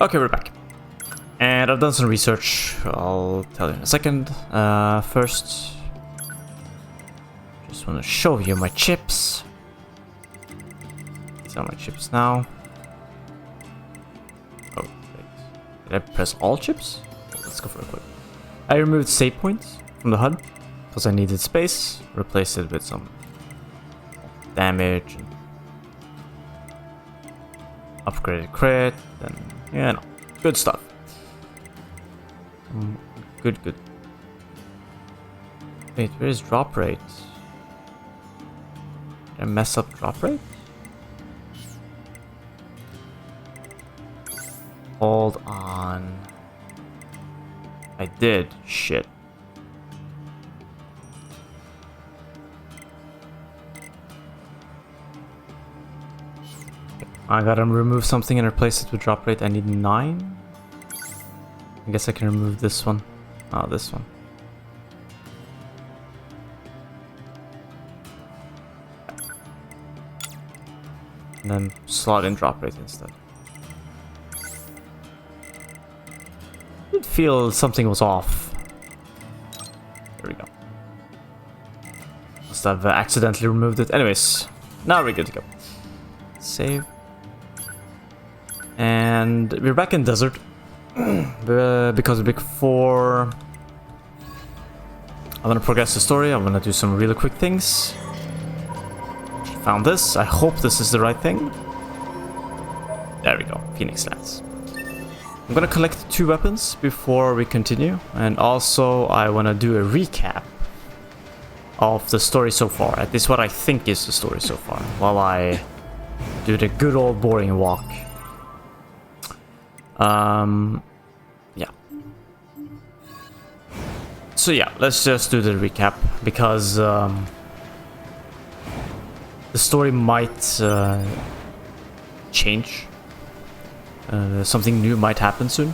Okay, we're back. And I've done some research, I'll tell you in a second. First, just want to show you my chips. These are my chips now. Oh, wait. Did I press all chips? Let's go for a quick. I removed save points from the HUD because I needed space. Replaced it with some damage and upgraded crit, and yeah, no, good stuff. Good. Wait, where is drop rate? Did I mess up drop rate? Hold on. I did. Shit. I gotta remove something and replace it with drop rate. I need 9. I guess I can remove this one. Oh, this one. And then slot in drop rate instead. I did feel something was off. There we go. Must have accidentally removed it. Anyways, now we're good to go. Save. And we're back in desert. Because before I'm gonna progress the story, I'm gonna do some really quick things. Found this. I hope this is the right thing. There we go. Phoenix Lance. I'm gonna collect 2 weapons before we continue, and also I wanna do a recap of the story so far. At least what I think is the story so far, while I do the good old boring walk. Yeah. So yeah, let's just do the recap, because the story might change. Something new might happen soon,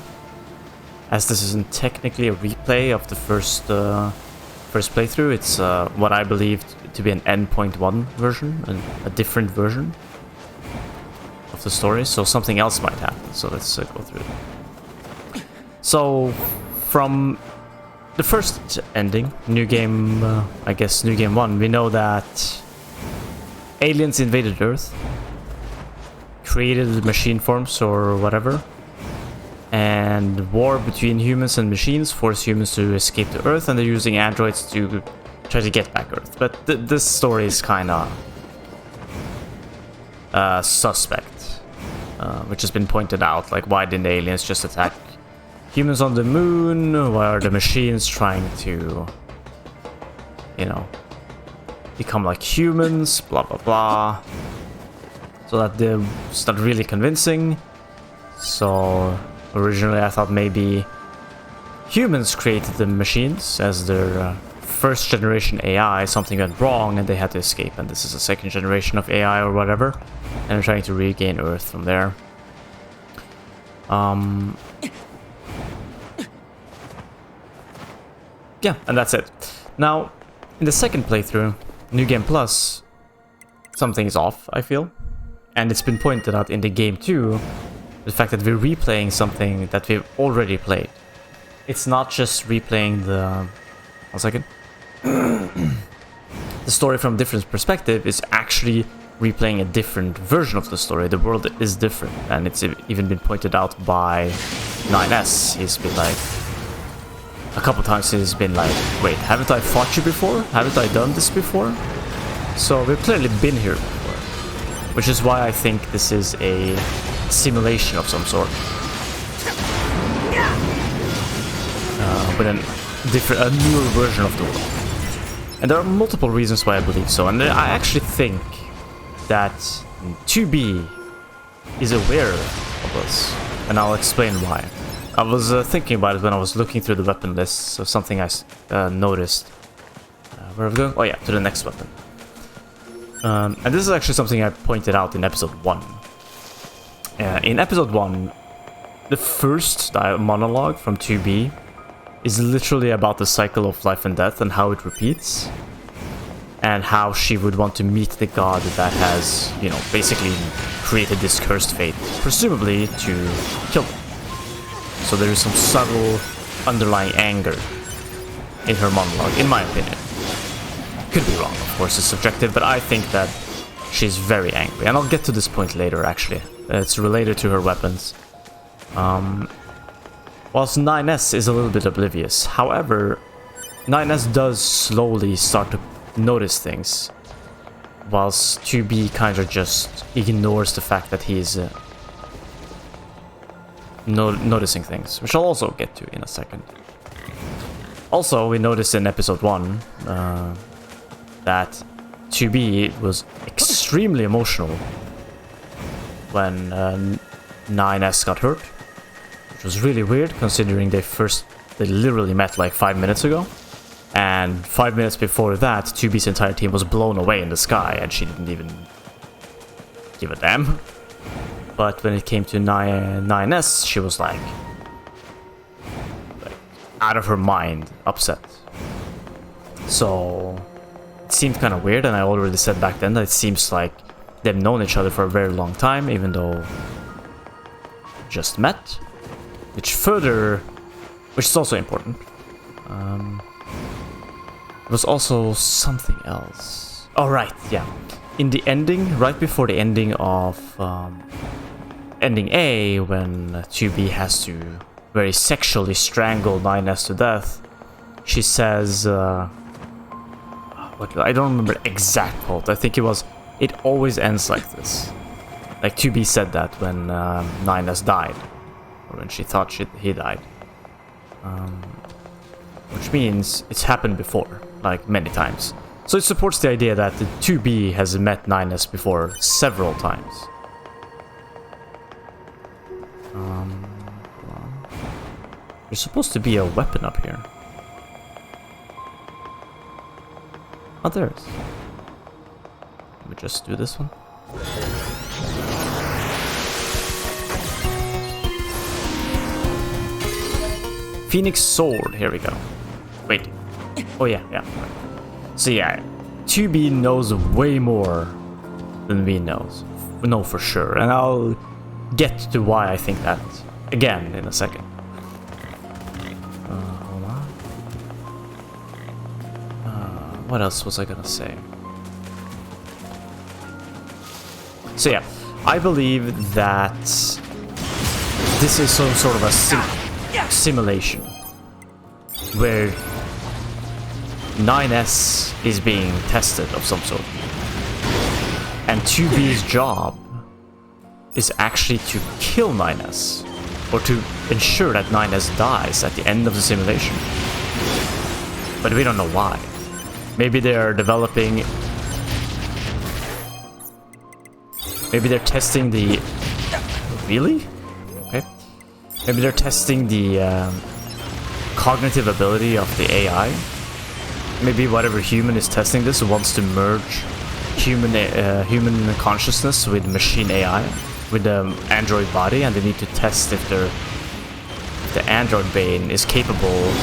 as this isn't technically a replay of the first playthrough. It's what I believe to be an N.1 version, a different version of the story, so something else might happen. So let's go through it. So from the first ending, new game, I guess new game 1, we know that aliens invaded Earth, created machine forms or whatever, and war between humans and machines forced humans to escape to Earth, and they're using androids to try to get back Earth. But this story is kind of suspect, which has been pointed out. Like, why didn't aliens just attack humans on the moon? Why are the machines trying to, you know, become like humans? Blah blah blah. So it's not really convincing. So originally I thought maybe humans created the machines as their first generation AI. Something went wrong and they had to escape, and this is a second generation of AI or whatever, and they're trying to regain Earth from there. Yeah, and that's it. Now, in the second playthrough, New Game Plus, something is off, I feel. And it's been pointed out in the game too, the fact that we're replaying something that we've already played. It's not just replaying the... One second. The story from a different perspective is actually replaying a different version of the story. The world is different, and it's even been pointed out by 9S. He's been like... A couple times he's been like, wait, haven't I fought you before? Haven't I done this before? So we've clearly been here before. Which is why I think this is a simulation of some sort. With a newer version of the world. And there are multiple reasons why I believe so. And I actually think that 2B is aware of this. And I'll explain why. I was thinking about it when I was looking through the weapon list, so something I noticed. Where are we going? Oh yeah, to the next weapon. And this is actually something I pointed out in episode 1. In episode 1, the first monologue from 2B is literally about the cycle of life and death and how it repeats. And how she would want to meet the god that has, you know, basically created this cursed fate, presumably to kill them. So there is some subtle underlying anger in her monologue, in my opinion. Could be wrong, of course, it's subjective, but I think that she's very angry. And I'll get to this point later, actually. It's related to her weapons. Whilst 9S is a little bit oblivious. However, 9S does slowly start to notice things, whilst 2B kind of just ignores the fact that he's noticing things, which I'll also get to in a second. Also, we noticed in episode 1 that 2B was extremely emotional when 9S got hurt, which was really weird considering they literally met like 5 minutes ago, and 5 minutes before that 2B's entire team was blown away in the sky and she didn't even give a damn. But when it came to 9S, she was like out of her mind, upset. So it seemed kind of weird, and I already said back then that it seems like they've known each other for a very long time, even though just met, which is also important. There was also something else. Oh right, yeah. In the ending, right before the ending of ending A, when 2B has to very sexually strangle 9S to death, she says, I don't remember the exact quote. I think it was, "It always ends like this." Like 2B said that when 9S died, or when she thought he died. Which means it's happened before, like many times. So it supports the idea that the 2B has met 9S before several times. There's supposed to be a weapon up here. Oh, there is. Let me just do this one. Phoenix Sword, here we go. Wait. Oh yeah. So yeah, 2B knows way more than we know for sure. And I'll get to why I think that again in a second. Hold on. What else was I gonna say? So yeah, I believe that this is some sort of a simulation where 9S is being tested of some sort, and 2B's job is actually to kill 9S, or to ensure that 9S dies at the end of the simulation. But we don't know why. Maybe they're developing... Maybe they're testing the... Really? Okay. Maybe they're testing the cognitive ability of the AI. Maybe whatever human is testing this wants to merge human consciousness with machine AI, with the android body, and they need to test if the android brain is capable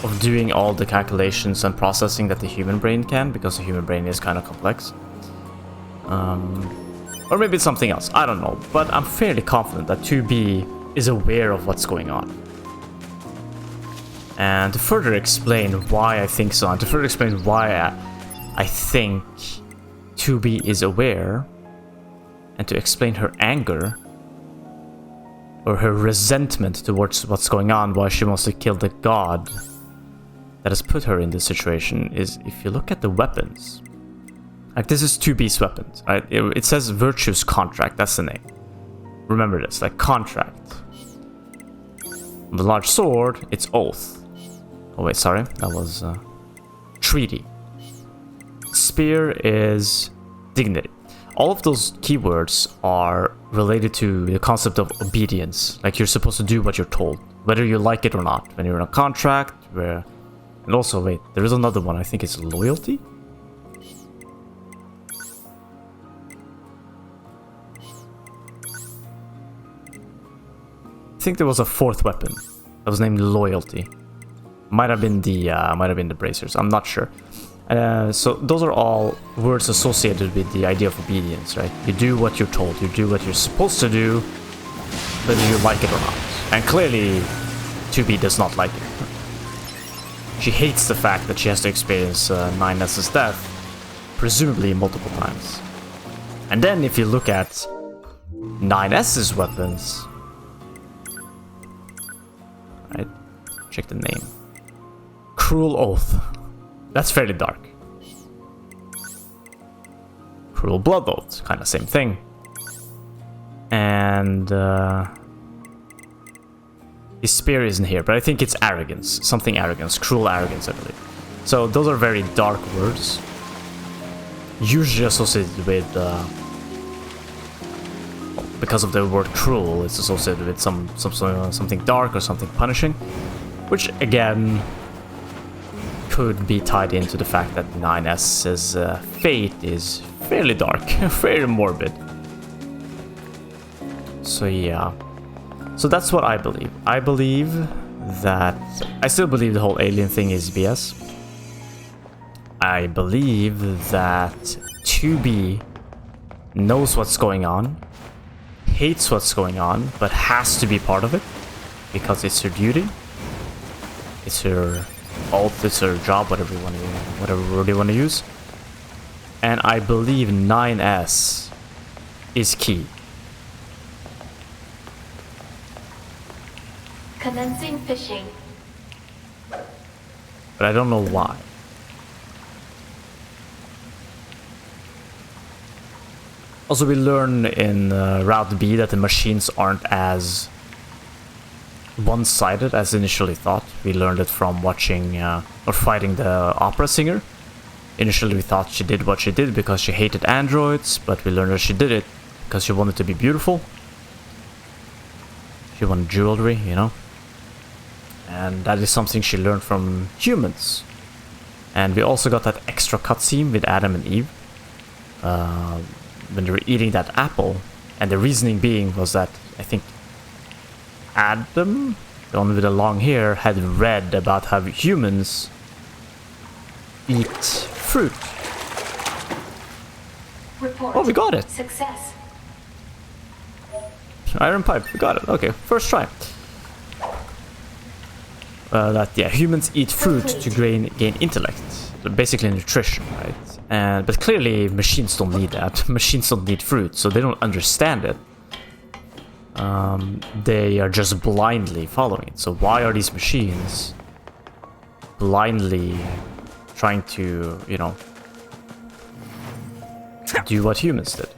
of doing all the calculations and processing that the human brain can, because the human brain is kind of complex. Or maybe it's something else, I don't know, but I'm fairly confident that 2B is aware of what's going on. And to further explain why I think so, and to further explain why I think 2B is aware, and to explain her anger, or her resentment towards what's going on, why she wants to kill the god that has put her in this situation, is if you look at the weapons. Like, this is 2B's weapons. It says Virtue's Contract, that's the name. Remember this, like contract. The large sword, it's oath. Oh wait, sorry, that was treaty. Spear is dignity. All of those keywords are related to the concept of obedience. Like, you're supposed to do what you're told, whether you like it or not. When you're in a contract, where... And also, wait, there is another one, I think it's loyalty? I think there was a fourth weapon that was named loyalty. Might have been the bracers, I'm not sure. So those are all words associated with the idea of obedience, right? You do what you're told, you do what you're supposed to do, whether you like it or not. And clearly, 2B does not like it. She hates the fact that she has to experience 9S's death, presumably multiple times. And then if you look at 9S's weapons, right? Check the name. Cruel Oath. That's fairly dark. Cruel Blood Oath, kind of same thing. And his spear isn't here, but I think it's arrogance. Something arrogance. Cruel arrogance, I believe. So those are very dark words. Usually associated with... because of the word cruel, it's associated with something dark or something punishing. Which, again, could be tied into the fact that 9S's fate is fairly dark. Fairly morbid. So yeah. So that's what I believe. I believe that... I still believe the whole alien thing is BS. I believe that 2B knows what's going on, hates what's going on, but has to be part of it, because it's her duty. It's her oath, it's her job, whatever word you want to use. And I believe 9S is key. Commencing fishing. But I don't know why. Also, we learn in Route B that the machines aren't as one-sided as initially thought. We learned it from watching or fighting the opera singer. Initially we thought she did what she did because she hated androids, but we learned that she did it because she wanted to be beautiful. She wanted jewelry, you know. And that is something she learned from humans. And we also got that extra cutscene with Adam and Eve. When they were eating that apple. And the reasoning being was that, I think, Adam, the one with the long hair, had read about how humans eat fruit. Report. Oh, we got it! Success. Iron pipe, we got it. Okay, first try. Yeah, humans eat fruit to gain intellect. So basically nutrition, right? But clearly machines don't need that. Machines don't need fruit, so they don't understand it. They are just blindly following it. So why are these machines blindly trying to, you know, do what humans did?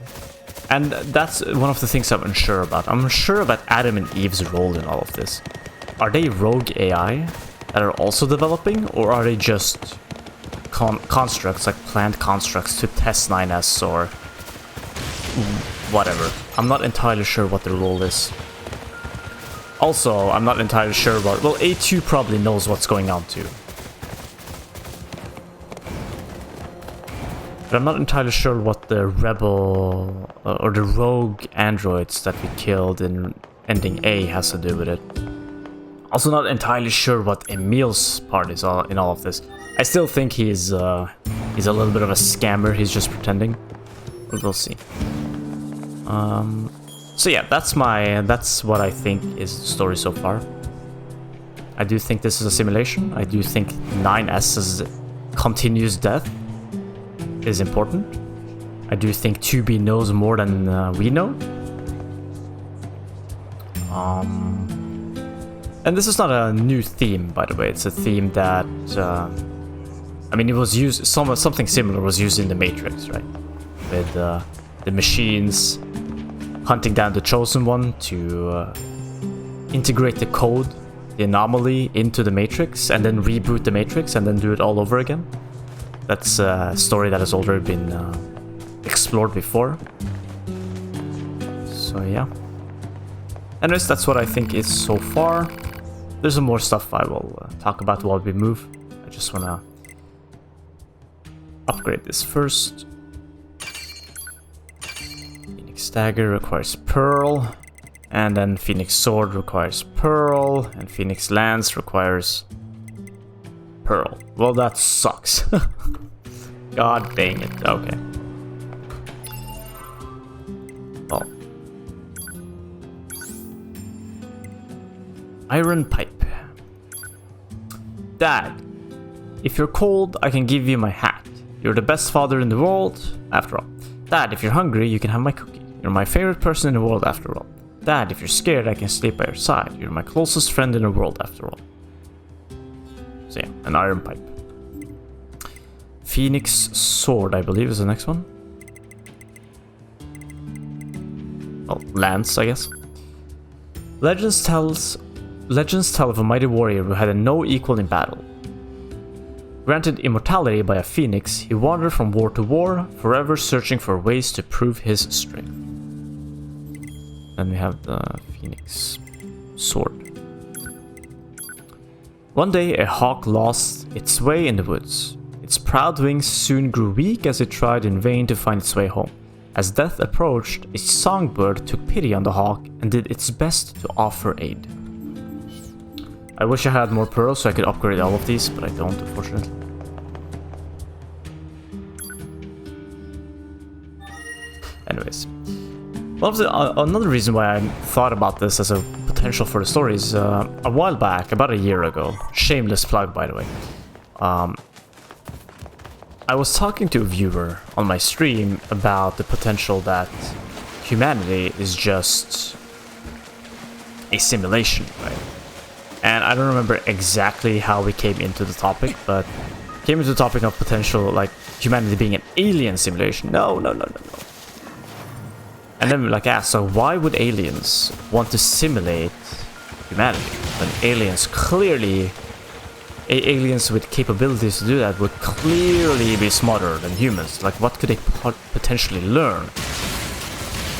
And that's one of the things I'm unsure about. I'm unsure about Adam and Eve's role in all of this. Are they rogue AI that are also developing, or are they just constructs, like planned constructs to test 9S or whatever? I'm not entirely sure what their role is. Also, I'm not entirely sure about... Well, A2 probably knows what's going on too. But I'm not entirely sure what the rebel or the rogue androids that we killed in ending A has to do with it. Also not entirely sure what Emil's part is in all of this. I still think he's a little bit of a scammer. He's just pretending. But we'll see. So yeah, that's what I think is the story so far. I do think this is a simulation. I do think 9S's continuous death is important. I do think 2B knows more than we know. And this is not a new theme, by the way. It's a theme that, I mean, it was used. Something similar was used in the Matrix, right? With the machines hunting down the chosen one to integrate the code, the anomaly, into the Matrix, and then reboot the Matrix, and then do it all over again. That's a story that has already been explored before. So yeah. Anyways, that's what I think is so far. There's some more stuff I will talk about while we move. I just want to upgrade this first. Phoenix Dagger requires Pearl. And then Phoenix Sword requires Pearl. And Phoenix Lance requires Pearl. Well, that sucks. God dang it. Okay. Well. Iron pipe. Dad, if you're cold, I can give you my hat. You're the best father in the world, after all. Dad, if you're hungry, you can have my cookie. You're my favorite person in the world, after all. Dad, if you're scared, I can sleep by your side. You're my closest friend in the world, after all. So yeah, an iron pipe. Phoenix sword, I believe, is the next one. Oh, lance, I guess. Legends tell of a mighty warrior who had no equal in battle. Granted immortality by a phoenix, he wandered from war to war, forever searching for ways to prove his strength. Then we have the phoenix sword. One day, a hawk lost its way in the woods. Its proud wings soon grew weak as it tried in vain to find its way home. As death approached, a songbird took pity on the hawk and did its best to offer aid. I wish I had more pearls so I could upgrade all of these, but I don't, unfortunately. Anyways. Another reason why I thought about this as a potential for the story is a while back, about a year ago. Shameless plug, by the way. I was talking to a viewer on my stream about the potential that humanity is just a simulation, right? And I don't remember exactly how we came into the topic, but came into the topic of potential, like, humanity being an alien simulation. No. And then we asked, so why would aliens want to simulate humanity? When aliens with capabilities to do that would clearly be smarter than humans. Like, what could they potentially learn?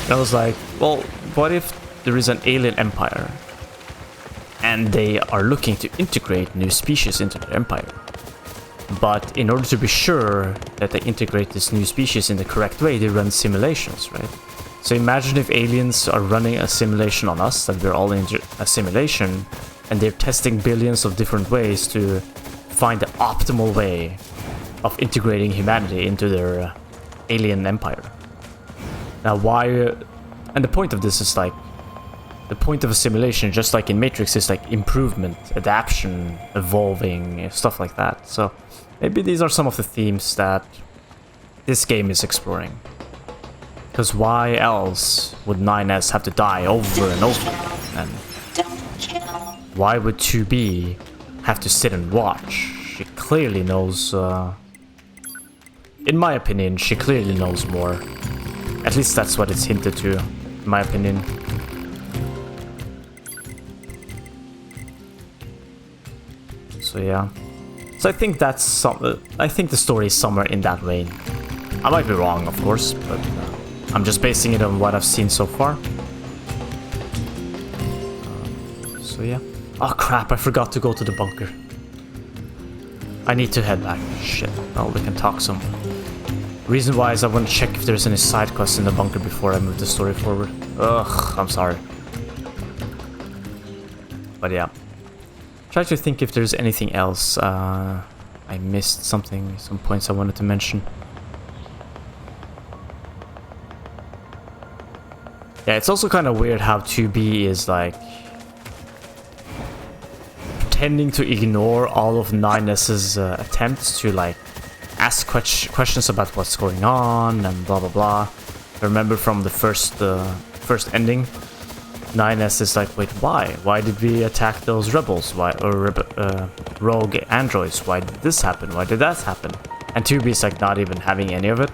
And I was like, well, what if there is an alien empire and they are looking to integrate new species into their empire? But in order to be sure that they integrate this new species in the correct way, they run simulations, right? So imagine if aliens are running a simulation on us, that we're all in a simulation, and they're testing billions of different ways to find the optimal way of integrating humanity into their alien empire. Now why... and the point of this is like... the point of a simulation, just like in Matrix, is like improvement, adaptation, evolving, stuff like that. So maybe these are some of the themes that this game is exploring. Because why else would 9S have to die over and over again? And why would 2B have to sit and watch? She clearly knows, in my opinion, she clearly knows more. At least that's what it's hinted to, in my opinion. So yeah. So I think that's I think the story is somewhere in that vein. I might be wrong, of course, but I'm just basing it on what I've seen so far. So yeah. Oh crap, I forgot to go to the bunker. I need to head back. Shit. Well, we can talk some. Reason why is I want to check if there's any side quests in the bunker before I move the story forward. Ugh, I'm sorry. But yeah. Try to think if there's anything else. I missed something, some points I wanted to mention. Yeah, it's also kind of weird how 2B is like pretending to ignore all of 9S's attempts to like ask questions about what's going on and blah blah blah. I remember from the first ending, 9S is like, wait, why? Why did we attack those rebels? Why, or rogue androids? Why did this happen? Why did that happen? And 2B is like not even having any of it.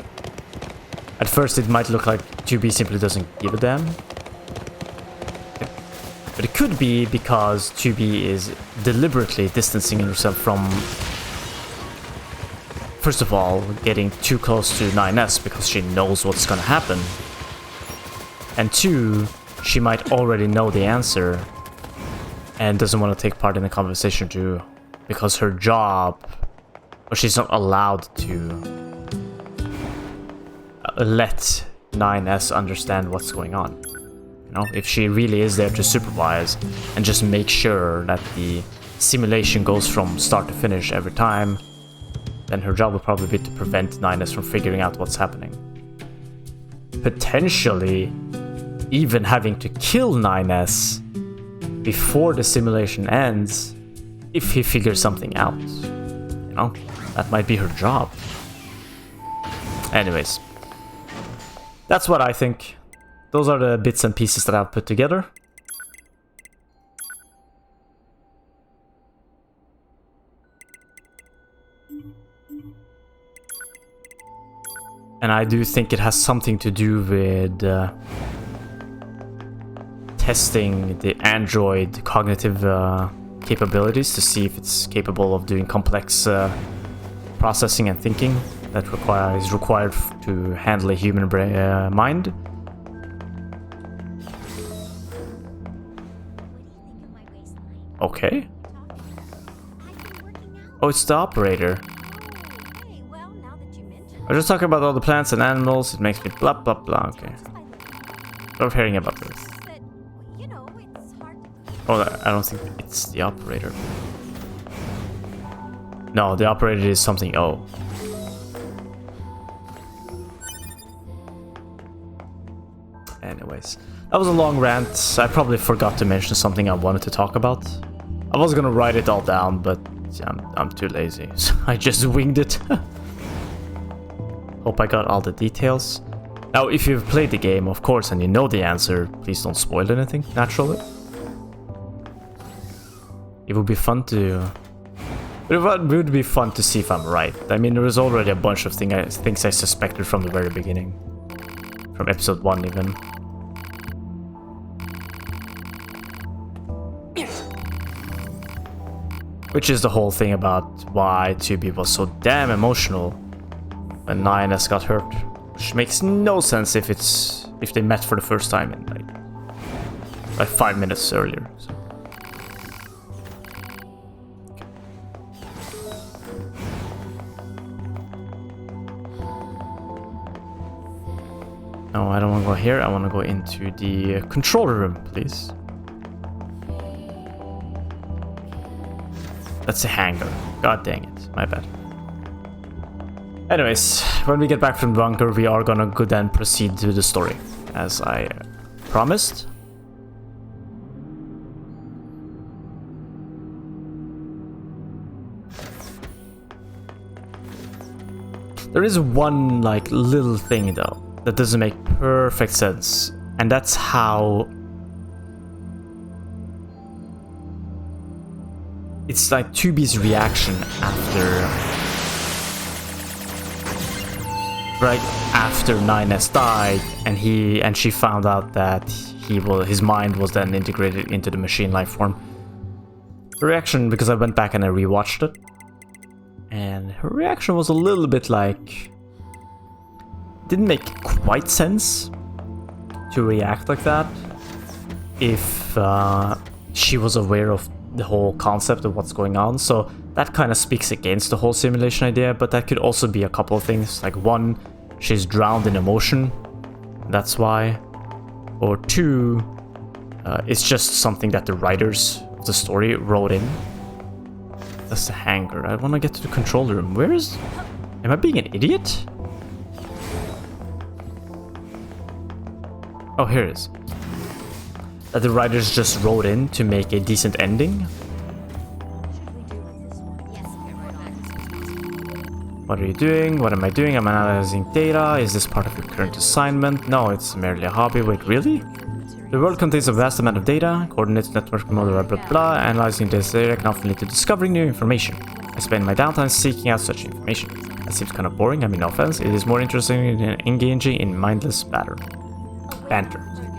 At first it might look like 2B simply doesn't give a damn. But it could be because 2B is deliberately distancing herself from, first of all, getting too close to 9S because she knows what's gonna happen. And two, she might already know the answer and doesn't want to take part in the conversation too, because her job, or she's not allowed to let 9S understand what's going on. You know, if she really is there to supervise and just make sure that the simulation goes from start to finish every time, then her job will probably be to prevent 9S from figuring out what's happening. Potentially even having to kill 9S before the simulation ends if he figures something out. You know, that might be her job. Anyways, that's what I think. Those are the bits and pieces that I've put together. And I do think it has something to do with testing the android cognitive capabilities to see if it's capable of doing complex processing and thinking that is required to handle a human mind. Okay. Oh, it's the operator. I was just talking about all the plants and animals. It makes me blah blah blah. Okay. Love hearing about this. Oh, I don't think it's the operator. No, the operator is something. Oh. Anyways, that was a long rant. I probably forgot to mention something I wanted to talk about. I was gonna write it all down, but I'm too lazy, so I just winged it. Hope I got all the details. Now, if you've played the game, of course, and you know the answer, please don't spoil anything, naturally. It would be fun to... It would be fun to see if I'm right. I mean, there was already a bunch of things I suspected from the very beginning. From episode 1, even. Which is the whole thing about why 2B was so damn emotional when NieR got hurt. Which makes no sense if they met for the first time in like 5 minutes earlier. So. No, I don't want to go here. I want to go into the control room, please. That's a hangar. God dang it. My bad. Anyways, when we get back from the bunker, we are gonna go then proceed to the story, as I promised. There is one, like, little thing, though, that doesn't make perfect sense, and that's how... It's like 2B's reaction after NieR died, and she found out that his mind was then integrated into the machine life form. Her reaction, because I went back and I rewatched it, and her reaction was a little bit like... Didn't make quite sense to react like that if she was aware of the whole concept of what's going on. So that kind of speaks against the whole simulation idea, but that could also be a couple of things. Like, one, she's drowned in emotion, that's why. Or two, it's just something that the writers of the story wrote in. That's the hangar. I want to get to the control room. Where is... Am I being an idiot? Oh, here it is. That the writers just wrote in to make a decent ending. What are you doing? What am I doing? I'm analyzing data. Is this part of your current assignment? No, it's merely a hobby. Wait, really? The world contains a vast amount of data, coordinates, network, model, blah blah blah. Analyzing this data can often lead to discovering new information. I spend my downtime seeking out such information. That seems kind of boring. I mean, no offense. It is more interesting than engaging in mindless banter.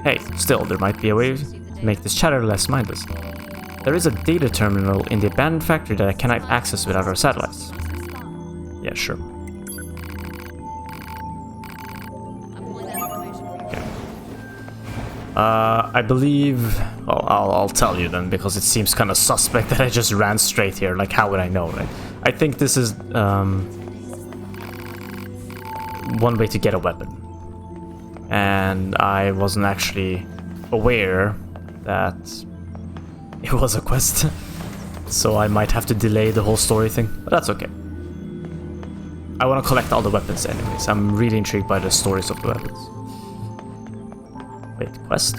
Hey, still, there might be a way to make this chatter less mindless. There is a data terminal in the abandoned factory that I cannot access without our satellites. Yeah, sure. Okay. I believe... Well, I'll tell you then, because it seems kind of suspect that I just ran straight here. Like, how would I know, right? I think this is one way to get a weapon. And I wasn't actually aware that it was a quest. So I might have to delay the whole story thing, but that's okay. I want to collect all the weapons anyways. I'm really intrigued by the stories of the weapons. Wait, quest?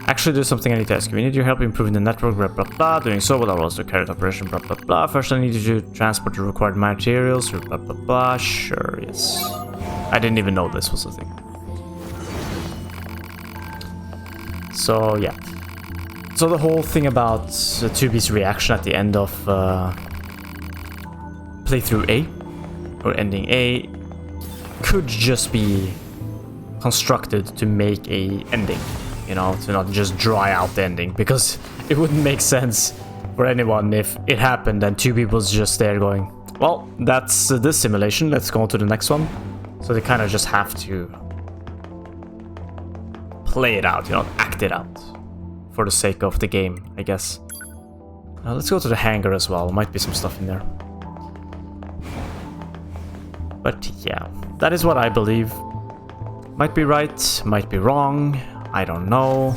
Actually, there's something I need to ask you. We need your help improving the network, blah blah blah. Doing so will allow us to carry the operation, blah blah blah. First, I need you to transport the required materials, blah blah blah. Sure, yes. I didn't even know this was a thing. So, yeah. So the whole thing about 2B's reaction at the end of playthrough A, or ending A, could just be constructed to make a ending. You know, to not just dry out the ending, because it wouldn't make sense for anyone if it happened and 2B was just there going, well, that's this simulation, let's go on to the next one. So they kind of just have to play it out, you know, act it out for the sake of the game, I guess. Let's go to the hangar as well, might be some stuff in there. But yeah, that is what I believe. Might be right, might be wrong. I don't know.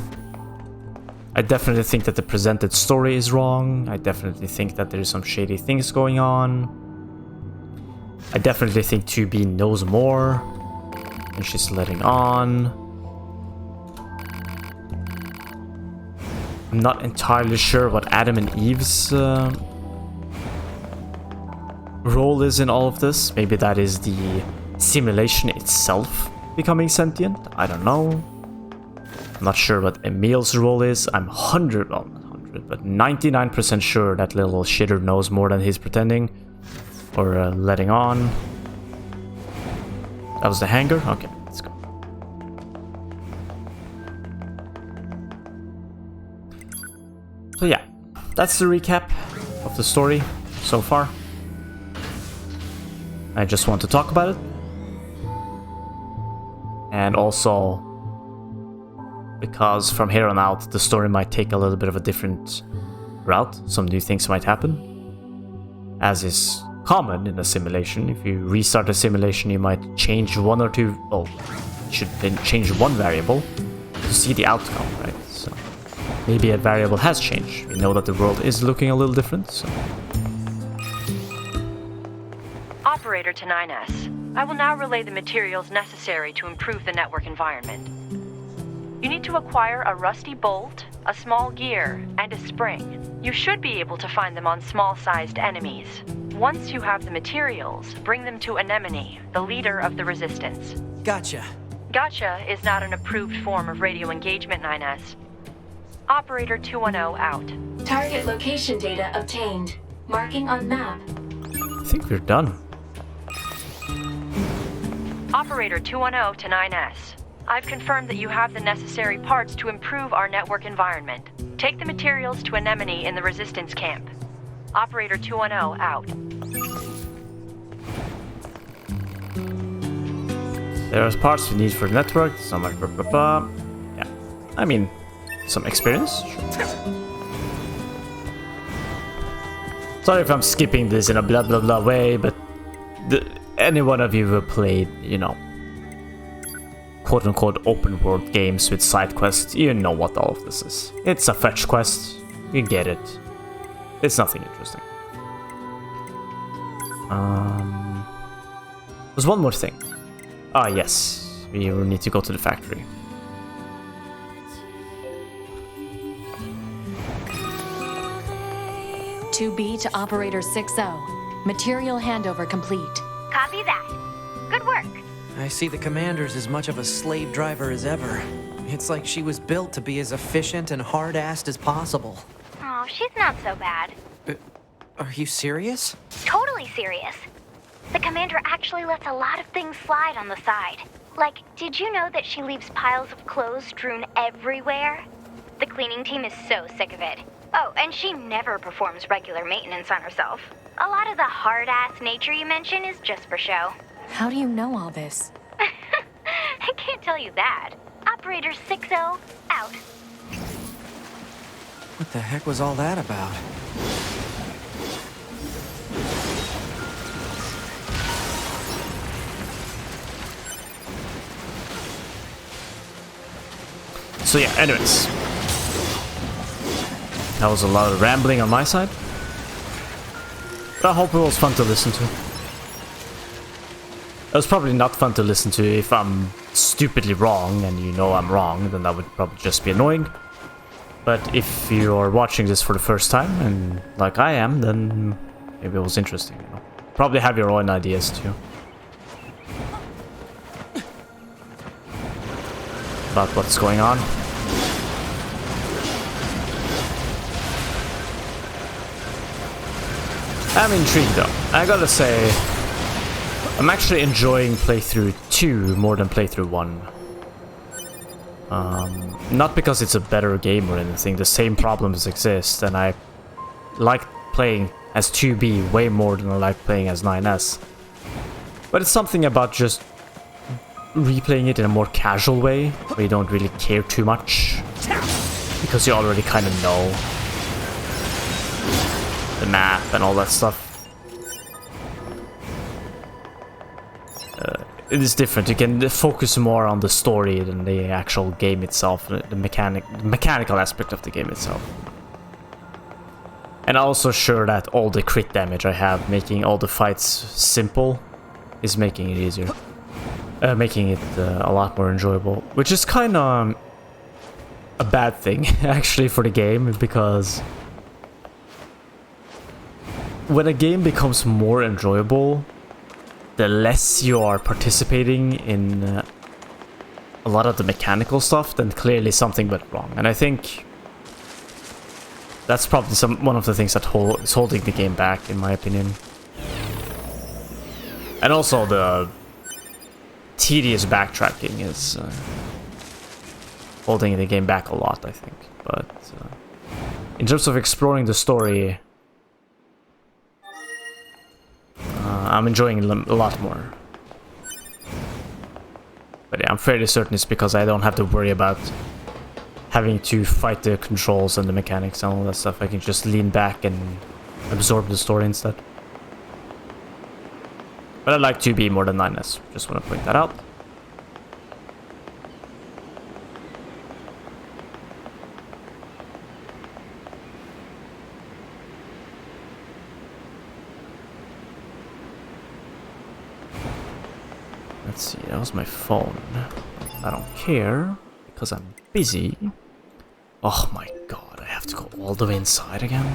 I definitely think that the presented story is wrong. I definitely think that there's some shady things going on. I definitely think 2B knows more and she's letting on. I'm not entirely sure what Adam and Eve's role is in all of this. Maybe that is the simulation itself becoming sentient. I don't know. I'm not sure what Emil's role is. I'm 99% sure that little shitter knows more than he's pretending or letting on. That was the hangar? Okay, let's go. So yeah, that's the recap of the story so far. I just want to talk about it. And also, because from here on out, the story might take a little bit of a different route. Some new things might happen. As is common in a simulation. If you restart a simulation, you might change one or two... Oh, should then change one variable to see the outcome, right? So maybe a variable has changed. We know that the world is looking a little different, so... Operator to 9S. I will now relay the materials necessary to improve the network environment. You need to acquire a rusty bolt, a small gear, and a spring. You should be able to find them on small-sized enemies. Once you have the materials, bring them to Anemone, the leader of the Resistance. Gotcha. Gotcha is not an approved form of radio engagement, 9S. Operator 210 out. Target location data obtained. Marking on map. I think we're done. Operator 210 to 9S. I've confirmed that you have the necessary parts to improve our network environment. Take the materials to Anemone in the Resistance camp. Operator 210 out. There's parts we need for the network, some like blah, blah, blah. Yeah, I mean, some experience. Sure. Sorry if I'm skipping this in a blah blah blah way, but any one of you who played, you know, quote-unquote open world games with side quests, you know what all of this is. It's a fetch quest, you get it. It's nothing interesting. There's one more thing. Ah, yes, we will need to go to the factory. "2B to Operator 6-0. Material handover complete." Copy that. Good work. I see the commander's as much of a slave driver as ever. It's like she was built to be as efficient and hard-assed as possible. Oh, she's not so bad. Are you serious? Totally serious. The commander actually lets a lot of things slide on the side. Like, did you know that she leaves piles of clothes strewn everywhere? The cleaning team is so sick of it. Oh, and she never performs regular maintenance on herself. A lot of the hard-ass nature you mention is just for show. How do you know all this? I can't tell you that. Operator 60 out. What the heck was all that about? So yeah, anyways. That was a lot of rambling on my side. But I hope it was fun to listen to. It was probably not fun to listen to if I'm stupidly wrong and you know I'm wrong, then that would probably just be annoying. But if you're watching this for the first time, and like I am, then maybe it was interesting, you know. Probably have your own ideas too. About what's going on. I'm intrigued though. I gotta say, I'm actually enjoying playthrough 2 more than playthrough 1. Not because it's a better game or anything, the same problems exist, and I like playing as 2B way more than I like playing as 9S. But it's something about just replaying it in a more casual way, where you don't really care too much, because you already kind of know the map and all that stuff. It is different. You can focus more on the story than the actual game itself, the mechanical aspect of the game itself. And also sure that all the crit damage I have, making all the fights simple, is making it easier. Making it a lot more enjoyable, which is kind of a bad thing actually for the game, because when a game becomes more enjoyable, the less you are participating in a lot of the mechanical stuff, then clearly something went wrong. And I think that's probably one of the things that is holding the game back, in my opinion. And also the tedious backtracking is holding the game back a lot, I think. But in terms of exploring the story, I'm enjoying it a lot more. But yeah, I'm fairly certain it's because I don't have to worry about having to fight the controls and the mechanics and all that stuff. I can just lean back and absorb the story instead. But I like 2B more than 9S. Just want to point that out. Let's see, that was my phone. I don't care, because I'm busy. Oh my god, I have to go all the way inside again?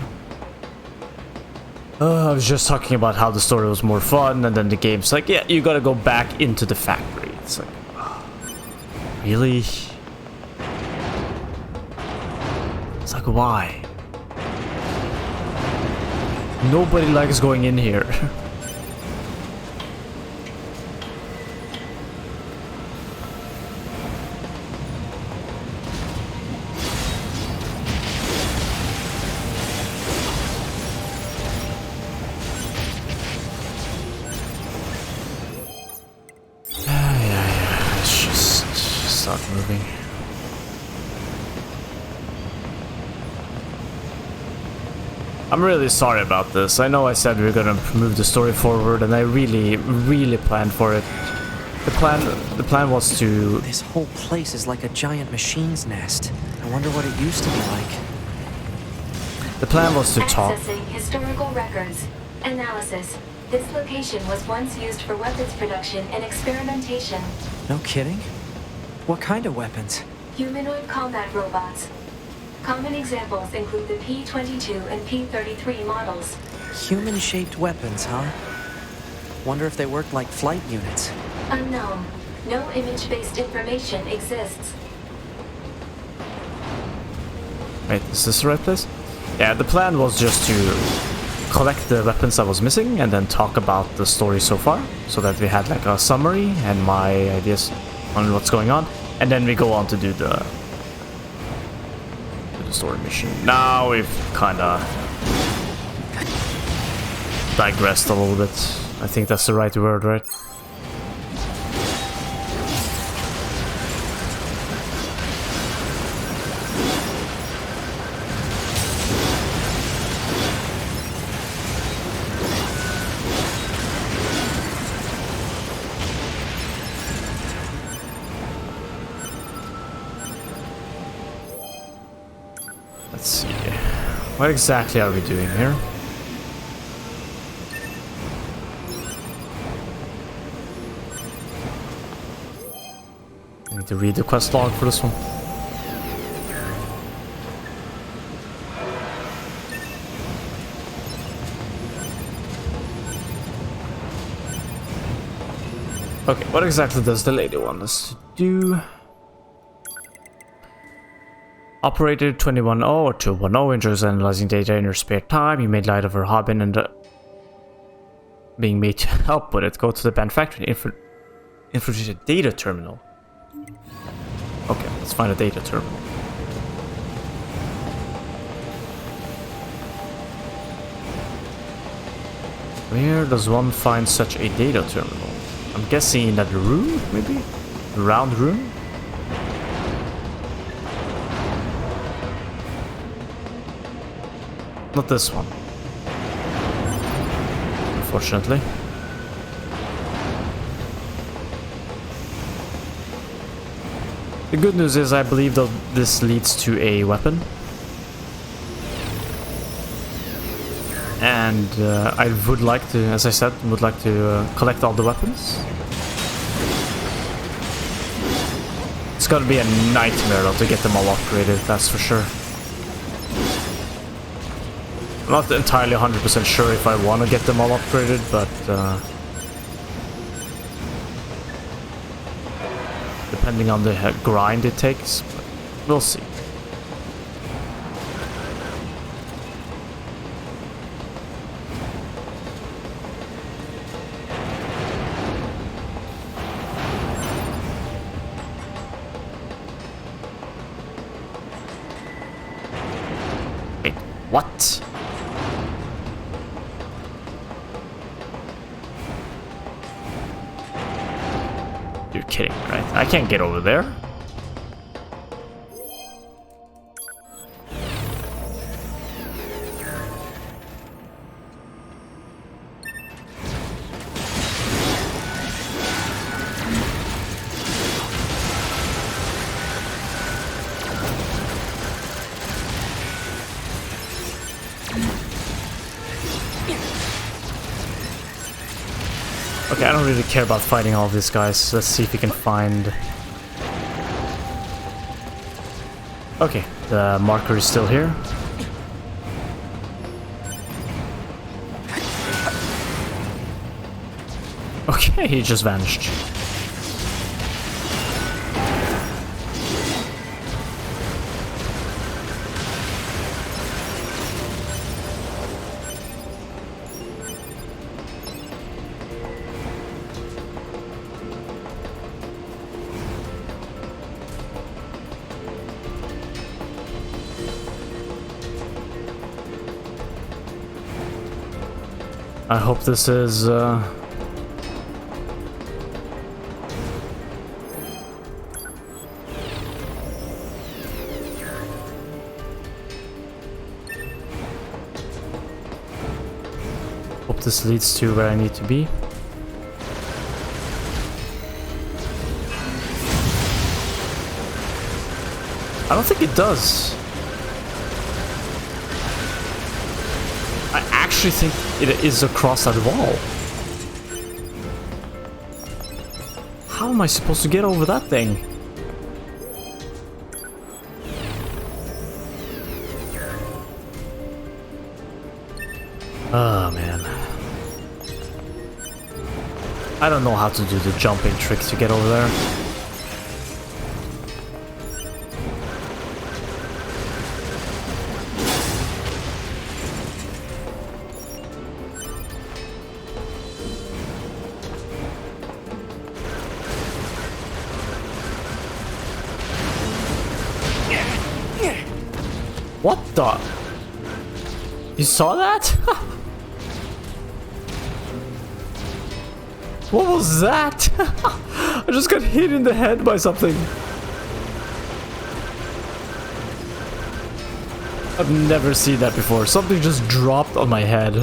I was just talking about how the story was more fun, and then the game's like, yeah, you gotta go back into the factory. It's like, really? It's like, why? Nobody likes going in here. Moving. I'm really sorry about this. I know I said we were gonna move the story forward, and I really planned for it. The plan was to... This whole place is like a giant machine's nest. I wonder what it used to be like. The plan was to talk... Accessing historical records. Analysis. This location was once used for weapons production and experimentation. No kidding? What kind of weapons? Humanoid combat robots. Common examples include the P-22 and P-33 models. Human-shaped weapons, huh? Wonder if they worked like flight units. Unknown. No image-based information exists. Wait, is this the right place? Yeah, the plan was just to collect the weapons I was missing and then talk about the story so far, so that we had like a summary and my ideas on what's going on, and then we go on to do the story mission. Now we've kinda digressed a little bit. I think that's the right word, right? Let's see. What exactly are we doing here? I need to read the quest log for this one. Okay, what exactly does the lady want us to do? Operator 210 or 210 enjoys analyzing data in her spare time. You made light of her hobby and being made to help with it. Go to the manufacturing infiltrate a data terminal. Okay, let's find a data terminal. Where does one find such a data terminal? I'm guessing in that room, maybe? The round room? Not this one. Unfortunately. The good news is I believe that this leads to a weapon. And I would like to, as I said, would like to collect all the weapons. It's gonna be a nightmare though to get them all upgraded, that's for sure. I'm not entirely 100% sure if I want to get them all upgraded, but depending on the grind it takes, but we'll see. Wait, what? You're kidding, right? I can't get over there. Okay, I don't really care about fighting all these guys. Let's see if we can find... Okay, the marker is still here. Okay, he just vanished. I hope this is hope this leads to where I need to be. I don't think it does. I actually think it is across that wall. How am I supposed to get over that thing? Oh man. I don't know how to do the jumping trick to get over there. What the? You saw that? What was that? I just got hit in the head by something. I've never seen that before. Something just dropped on my head.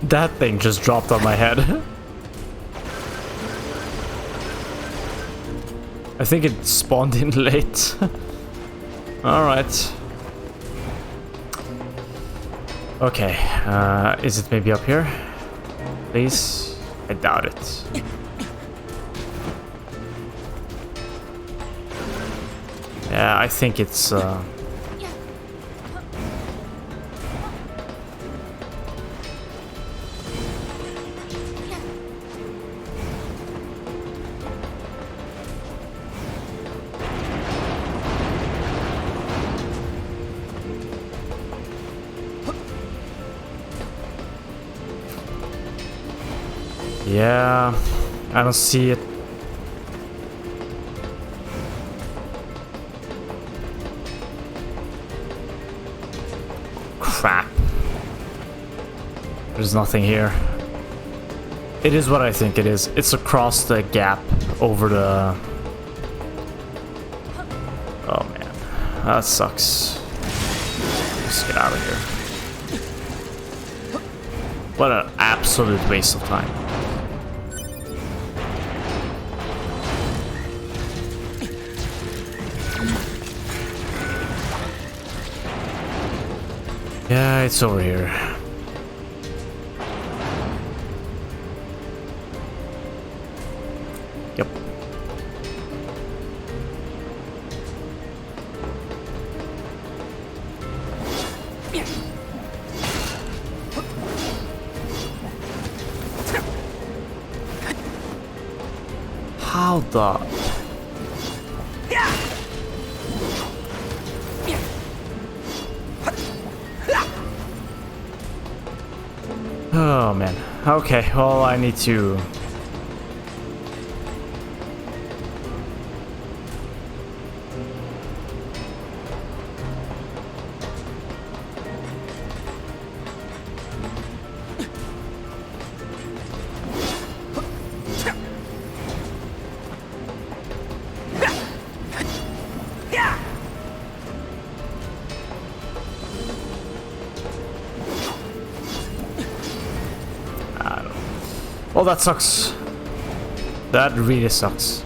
That thing just dropped on my head. I think it spawned in late. Alright. Okay, is it maybe up here? Please? I doubt it. Yeah, I think it's Yeah, I don't see it. Crap. There's nothing here. It is what I think it is. It's across the gap over the... Oh man, that sucks. Let's get out of here. What an absolute waste of time. Yeah, it's over here. Yep. How the... Oh man. Okay, well I need to... Oh, that sucks. That really sucks.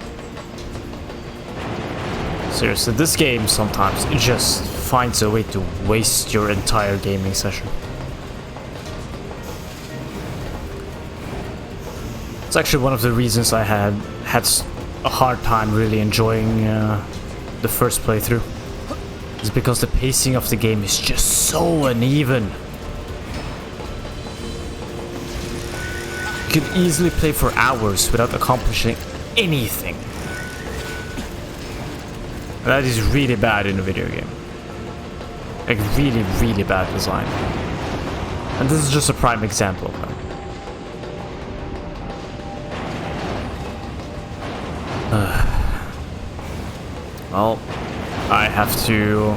Seriously, this game sometimes it just finds a way to waste your entire gaming session. It's actually one of the reasons I had a hard time really enjoying the first playthrough. It's because the pacing of the game is just so uneven. You could easily play for hours without accomplishing anything. That is really bad in a video game. Like really, really bad design. And this is just a prime example of that. Well, I have to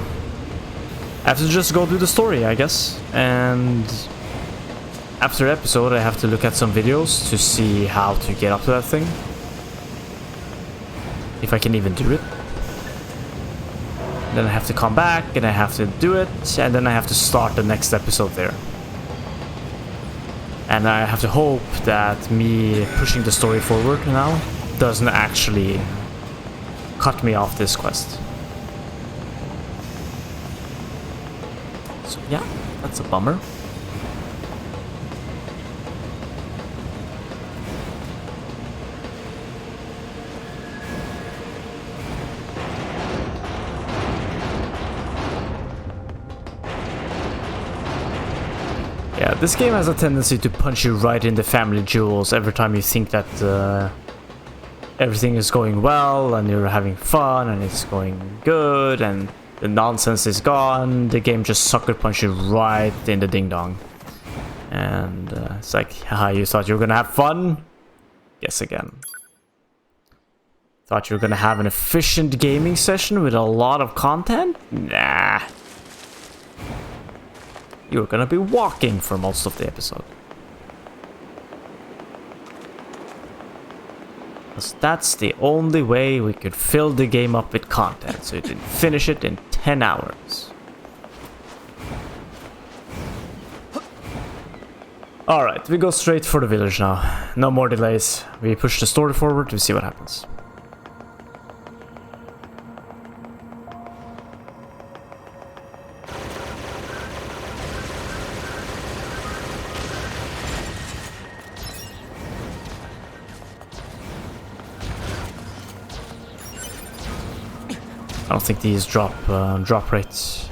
just go do the story, I guess. And after episode, I have to look at some videos to see how to get up to that thing. If I can even do it. Then I have to come back and I have to do it, and then I have to start the next episode there. And I have to hope that me pushing the story forward now doesn't actually cut me off this quest. So yeah, that's a bummer. Yeah, this game has a tendency to punch you right in the family jewels every time you think that everything is going well and you're having fun and it's going good and the nonsense is gone. The game just sucker punches you right in the ding dong. And it's like, haha, you thought you were gonna have fun? Guess again. Thought you were gonna have an efficient gaming session with a lot of content? Nah. You're gonna be walking for most of the episode. Because that's the only way we could fill the game up with content, so you can finish it in 10 hours. Alright, we go straight for the village now. No more delays. We push the story forward to see what happens. I don't think these drop rates.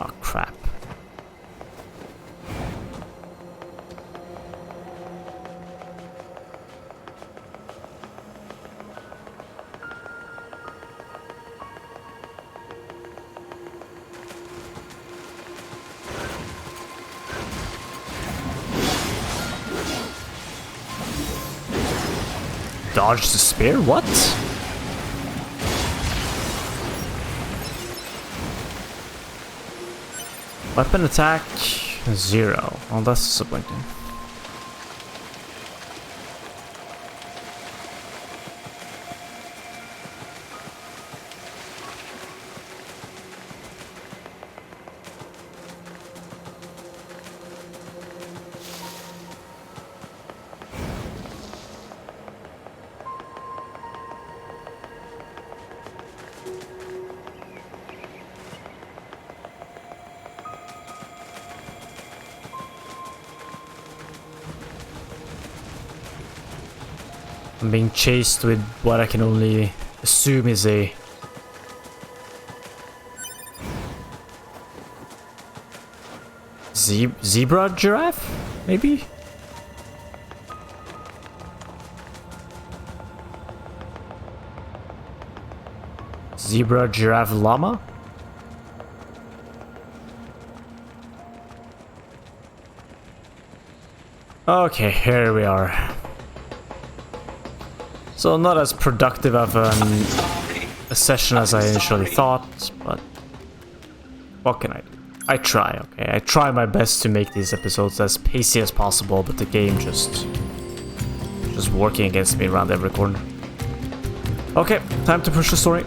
Oh crap. Dodge the spear? What? Weapon attack 0. Oh, that's disappointing. I'm being chased with what I can only assume is a zebra giraffe, maybe? Zebra giraffe llama? Okay, here we are. So not as productive of a session as I initially thought, but what can I do? I try, okay? I try my best to make these episodes as pacey as possible, but the game just working against me around every corner. Okay, time to push the story.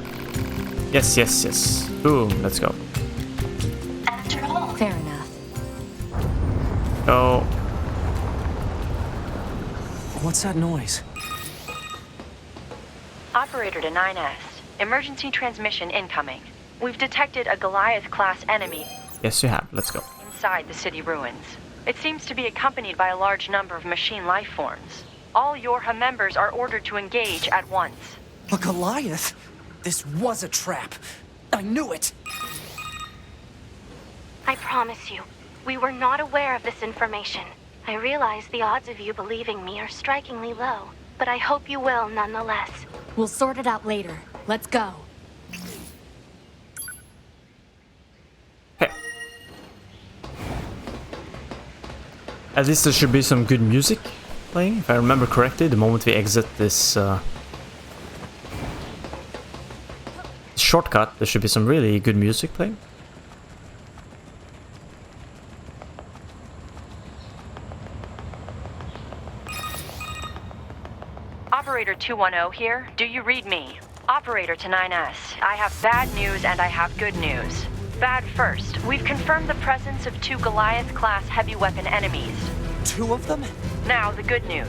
Yes, yes, yes. Boom, let's go. After all. Fair enough. Go. What's that noise? Operator to 9S. Emergency transmission incoming. We've detected a Goliath-class enemy Yes, you have. Let's go. inside the city ruins. It seems to be accompanied by a large number of machine life forms. All Yorha members are ordered to engage at once. A Goliath? This was a trap. I knew it. I promise you, we were not aware of this information. I realize the odds of you believing me are strikingly low, but I hope you will nonetheless. We'll sort it out later. Let's go. Hey. At least there should be some good music playing, if I remember correctly, the moment we exit this shortcut, there should be some really good music playing. Operator 210 here. Do you read me? Operator to 9S. I have bad news and I have good news. Bad first. We've confirmed the presence of 2 Goliath-class heavy weapon enemies. 2 of them? Now, the good news.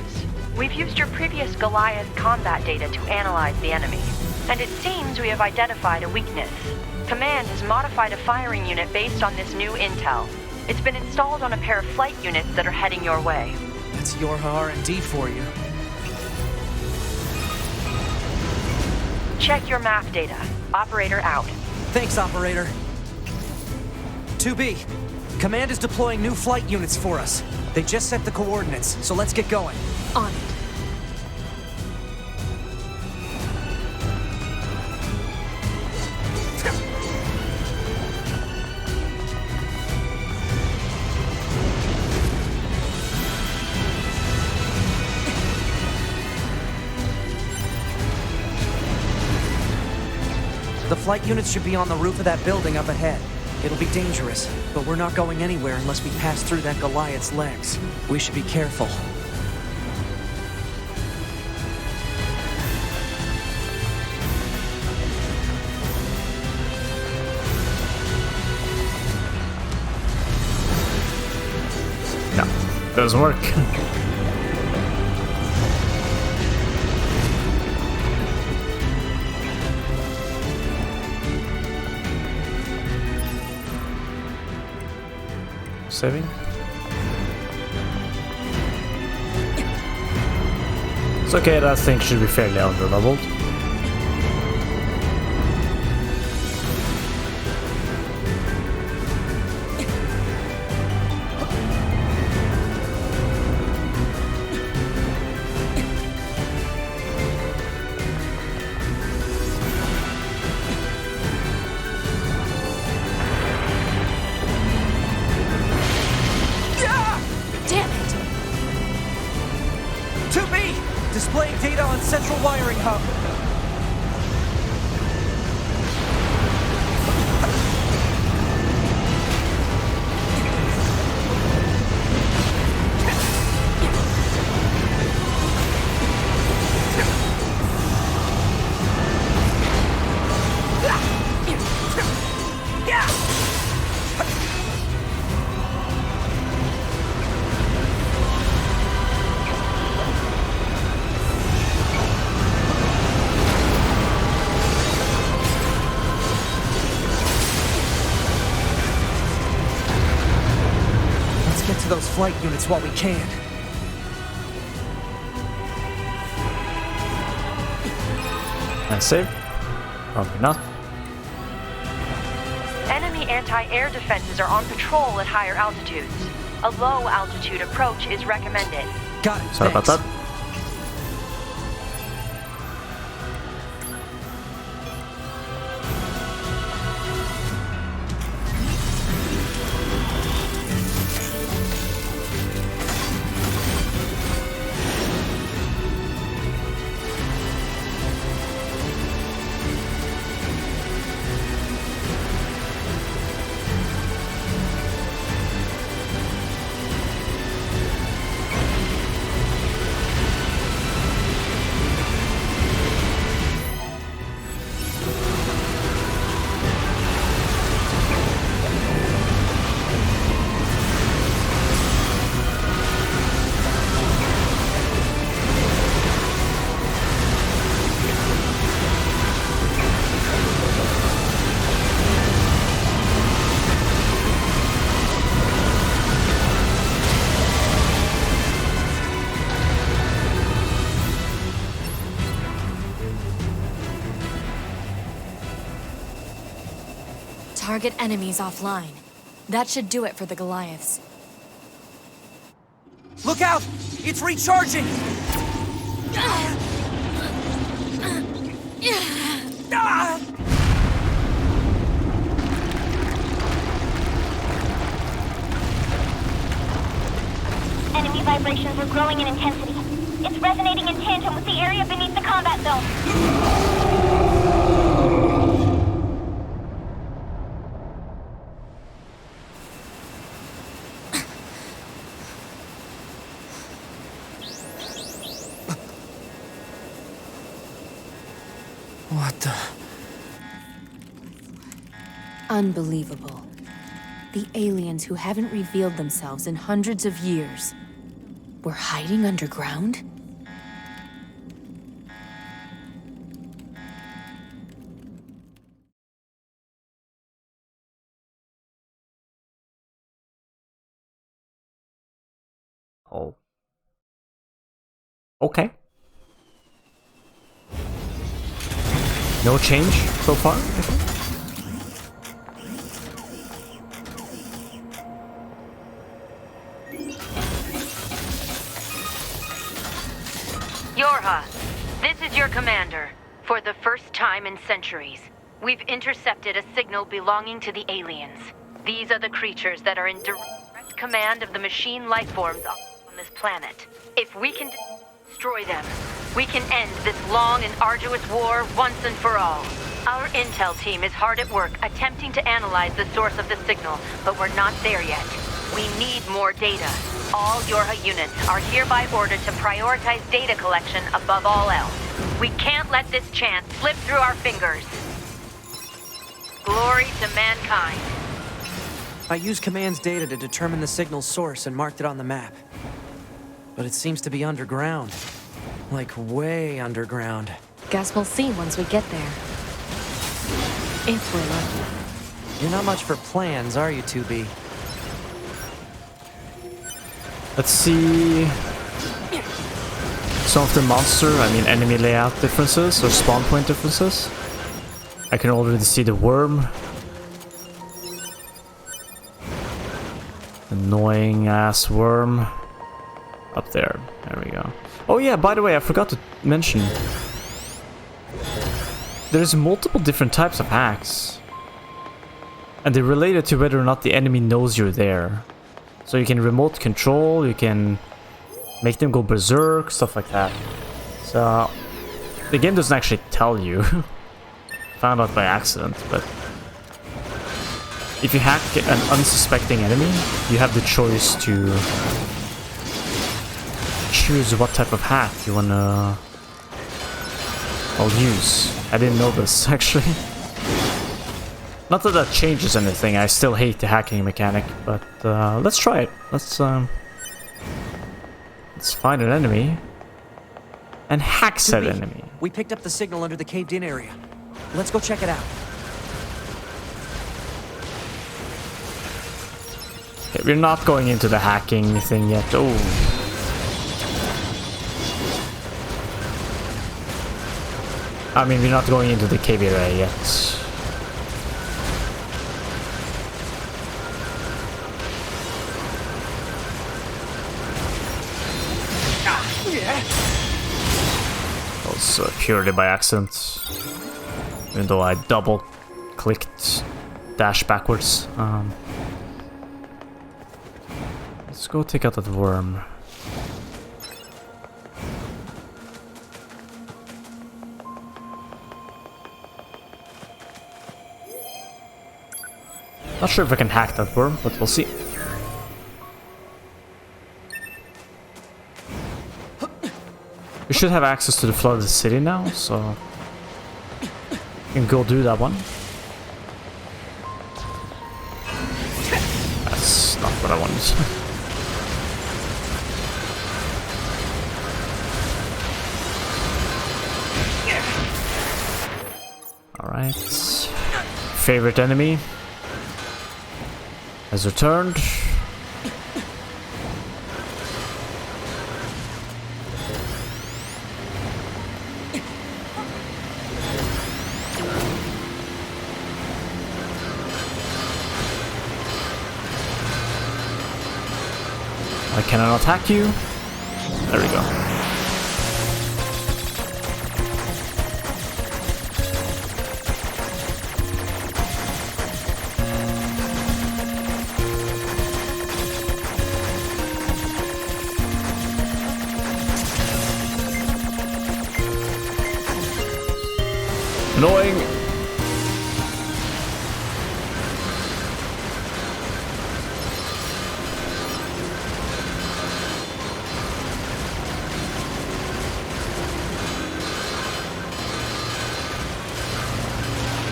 We've used your previous Goliath combat data to analyze the enemy. And it seems we have identified a weakness. Command has modified a firing unit based on this new intel. It's been installed on a pair of flight units that are heading your way. That's Yorha R&D for you. Check your map data. Operator out. Thanks, Operator. 2B, Command is deploying new flight units for us. They just set the coordinates, so let's get going. On it. The flight units should be on the roof of that building up ahead. It'll be dangerous, but we're not going anywhere unless we pass through that Goliath's legs. We should be careful. No, doesn't work. Saving. It's okay, that thing should be fairly under-leveled. Displaying data on central wiring hub. Those flight units while we can. And save? Probably not. Enemy anti-air defenses are on patrol at higher altitudes. A low-altitude approach is recommended. Got it. Sorry about that. Target enemies offline. That should do it for the Goliaths. Look out! It's recharging! Enemy vibrations are growing in intensity. It's resonating in tandem with the area beneath the combat zone. What the... Unbelievable. The aliens who haven't revealed themselves in hundreds of years were hiding underground? Oh. Okay. No change so far, I think. Yorha, this is your commander. For the first time in centuries, we've intercepted a signal belonging to the aliens. These are the creatures that are in direct command of the machine lifeforms on this planet. If we can destroy them, we can end this long and arduous war once and for all. Our intel team is hard at work attempting to analyze the source of the signal, but we're not there yet. We need more data. All Yorha units are hereby ordered to prioritize data collection above all else. We can't let this chance slip through our fingers. Glory to mankind. I used command's data to determine the signal's source and marked it on the map. But it seems to be underground. Like way underground. Guess we'll see once we get there. If we're lucky. You're not much for plans, are you, 2B? Let's see some of the enemy layout differences or spawn point differences. I can already see the worm. Annoying ass worm. Up there. There we go. Oh yeah, by the way, I forgot to mention. There's multiple different types of hacks. And they're related to whether or not the enemy knows you're there. So you can remote control, you can make them go berserk, stuff like that. So the game doesn't actually tell you. Found out by accident, but if you hack an unsuspecting enemy, you have the choice to choose what type of hack you wanna use. I didn't know this actually. Not that that changes anything. I still hate the hacking mechanic, but let's try it. Let's find an enemy and hack said enemy. We picked up the signal under the caved-in area. Let's go check it out. Okay, we're not going into the hacking thing yet. Oh. I mean, we're not going into the cave area yet. That was purely by accident. Even though I double-clicked dash backwards. Let's go take out that worm. Not sure if I can hack that worm, but we'll see. We should have access to the flooded city now, so we can go do that one. That's not what I wanted. Alright. Favorite enemy has returned. I cannot attack you. There we go. Annoying.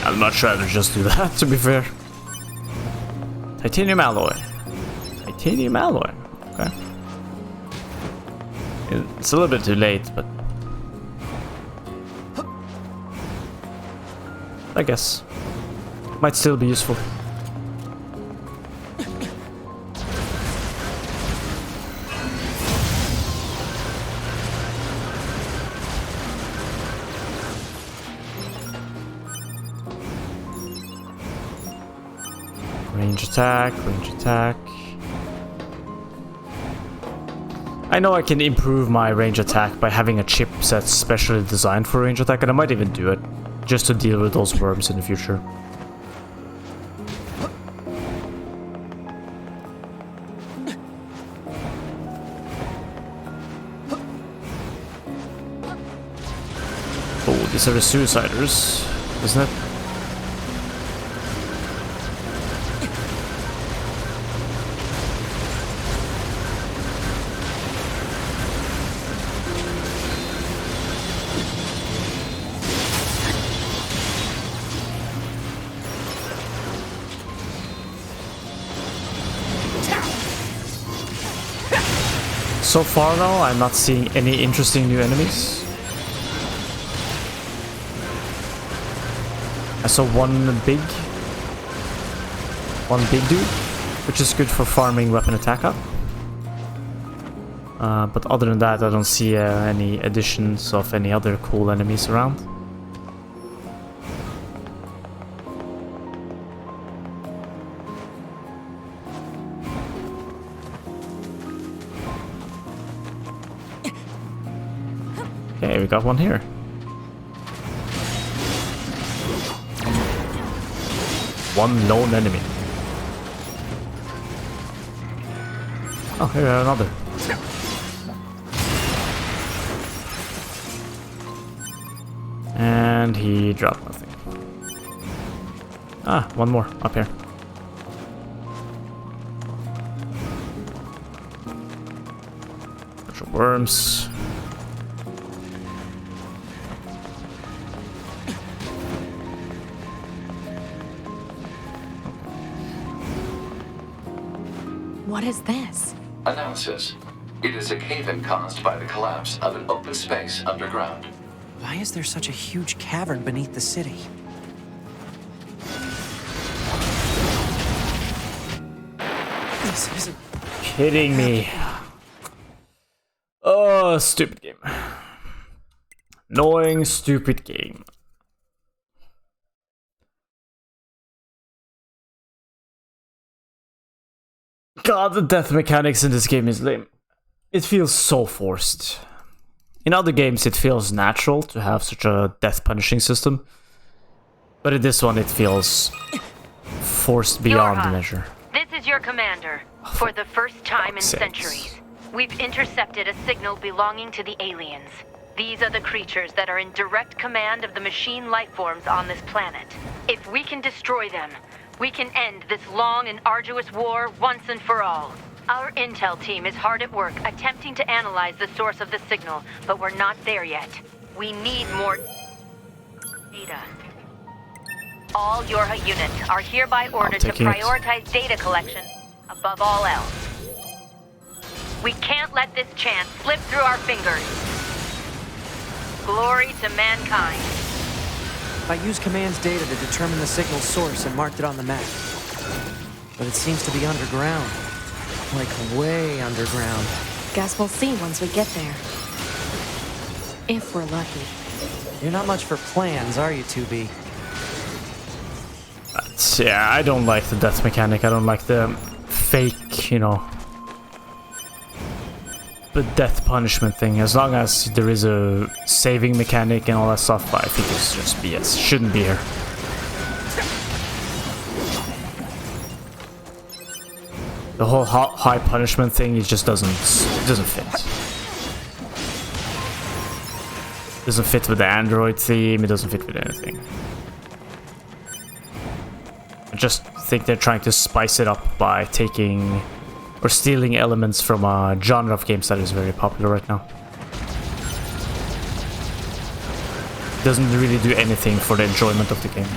I'd much rather just do that, to be fair. Titanium alloy. Titanium alloy. Okay. It's a little bit too late, but I guess might still be useful. Range attack, range attack. I know I can improve my range attack by having a chip that's specially designed for range attack, and I might even do it just to deal with those worms in the future. Oh, these are the suiciders, isn't it? So far though, I'm not seeing any interesting new enemies. I saw one big dude, which is good for farming weapon attack up. But other than that, I don't see any additions of any other cool enemies around. Okay, we got one here. One lone enemy. Oh, here another. And he dropped nothing. Ah, one more up here. Bunch of worms. What is this? Analysis. It is a cave-in caused by the collapse of an open space underground. Why is there such a huge cavern beneath the city? This isn't... Kidding me. Oh, stupid game. Annoying, stupid game. God, the death mechanics in this game is lame. It feels so forced. In other games, it feels natural to have such a death punishing system. But in this one, it feels forced beyond Yorha, measure. This is your commander. For the first time in sakes. centuries, we've intercepted a signal belonging to the aliens. These are the creatures that are in direct command of the machine lifeforms on this planet. If we can destroy them, we can end this long and arduous war once and for all. Our intel team is hard at work attempting to analyze the source of the signal, but we're not there yet. We need more data. All Yorha units are hereby ordered to prioritize data collection above all else. We can't let this chance slip through our fingers. Glory to mankind. I used command's data to determine the signal's source and marked it on the map. But it seems to be underground. Like way underground. Guess we'll see once we get there. If we're lucky. You're not much for plans, are you, 2B? Yeah, I don't like the death mechanic. I don't like the fake, you know, the death punishment thing. As long as there is a saving mechanic and all that stuff, I think it's just BS. Shouldn't be here. The whole high punishment thing, it just doesn't fit. It doesn't fit with the Android theme. It doesn't fit with anything. I just think they're trying to spice it up by taking or stealing elements from a genre of games that is very popular right now. It doesn't really do anything for the enjoyment of the game.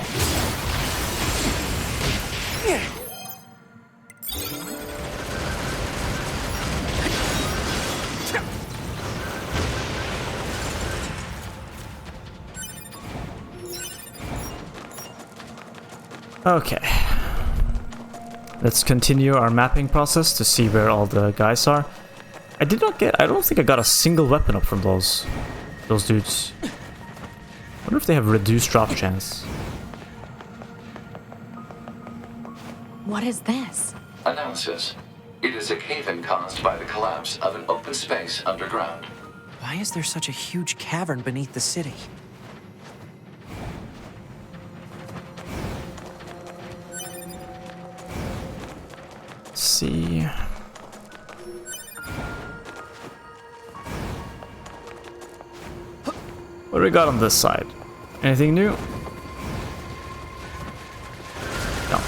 Okay. Let's continue our mapping process to see where all the guys are. I don't think I got a single weapon up from those dudes. I wonder if they have reduced drop chance. What is this? Analysis. It is a cave-in caused by the collapse of an open space underground. Why is there such a huge cavern beneath the city? Let's see. What do we got on this side? Anything new? No.